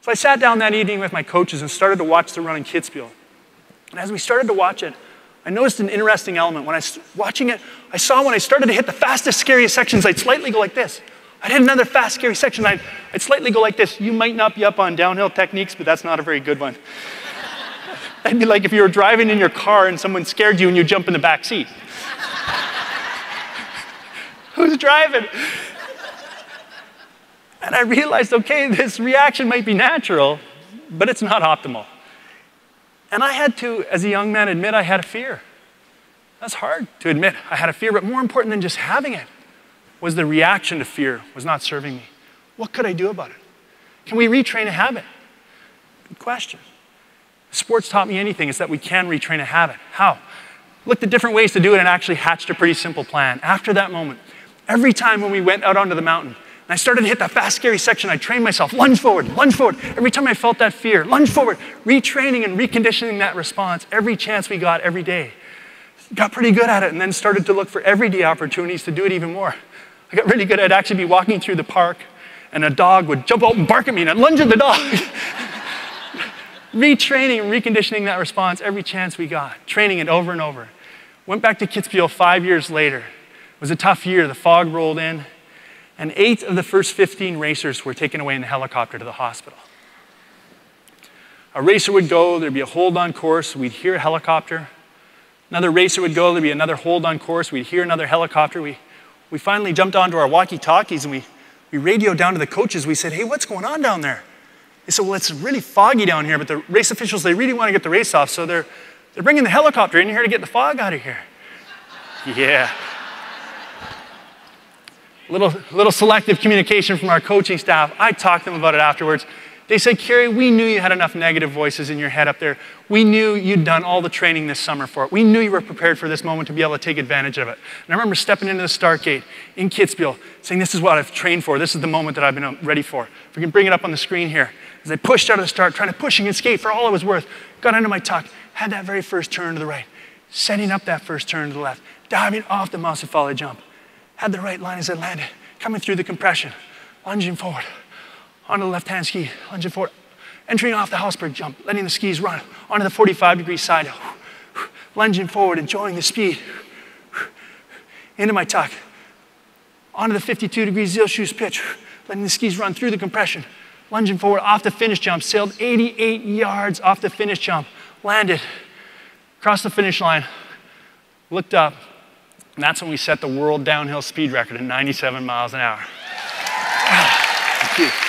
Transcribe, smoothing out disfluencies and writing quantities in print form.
So I sat down that evening with my coaches and started to watch the run in Kitzbühel. And as we started to watch it, I noticed an interesting element. When I was watching it, I saw when I started to hit the fastest, scariest sections, I'd slightly go like this. I'd hit another fast, scary section, I'd slightly go like this. You might not be up on downhill techniques, but that's not a very good one. That'd be like if you were driving in your car and someone scared you and you jump in the back seat. Who's driving? And I realized, okay, this reaction might be natural, but it's not optimal. And I had to, as a young man, admit I had a fear. That's hard to admit I had a fear, but more important than just having it was the reaction to fear was not serving me. What could I do about it? Can we retrain a habit? Good question. If sports taught me anything, it's that we can retrain a habit. How? Looked at different ways to do it and actually hatched a pretty simple plan. After that moment, every time when we went out onto the mountain, and I started to hit that fast, scary section, I trained myself, lunge forward, lunge forward. Every time I felt that fear, lunge forward, retraining and reconditioning that response every chance we got every day. Got pretty good at it and then started to look for everyday opportunities to do it even more. I got really good at actually be walking through the park and a dog would jump out and bark at me and I'd lunge at the dog. Retraining and reconditioning that response every chance we got, training it over and over. Went back to Kitzbühel 5 years later. It was a tough year. The fog rolled in, and 8 of the first 15 racers were taken away in the helicopter to the hospital. A racer would go, there'd be a hold-on course, we'd hear a helicopter. Another racer would go, there'd be another hold-on course, we'd hear another helicopter. We finally jumped onto our walkie-talkies and we radioed down to the coaches. We said, hey, what's going on down there? They said, well, it's really foggy down here, but the race officials, they really want to get the race off, so they're bringing the helicopter in here to get the fog out of here. Yeah. Little selective communication from our coaching staff. I talked to them about it afterwards. They said, Cary, we knew you had enough negative voices in your head up there. We knew you'd done all the training this summer for it. We knew you were prepared for this moment to be able to take advantage of it. And I remember stepping into the start gate in Kitzbühel, saying, this is what I've trained for. This is the moment that I've been ready for. If we can bring it up on the screen here. As I pushed out of the start, trying to push and skate for all it was worth, got into my tuck, had that very first turn to the right, setting up that first turn to the left, diving off the Mausefale jump, had the right line as I landed, coming through the compression, lunging forward, onto the left-hand ski, lunging forward, entering off the Hausberg jump, letting the skis run, onto the 45-degree side, lunging forward, enjoying the speed, into my tuck, onto the 52-degree Zielschuss pitch, letting the skis run through the compression, lunging forward off the finish jump, sailed 88 yards off the finish jump, landed, crossed the finish line, looked up, and that's when we set the world downhill speed record at 97 miles an hour. Thank you.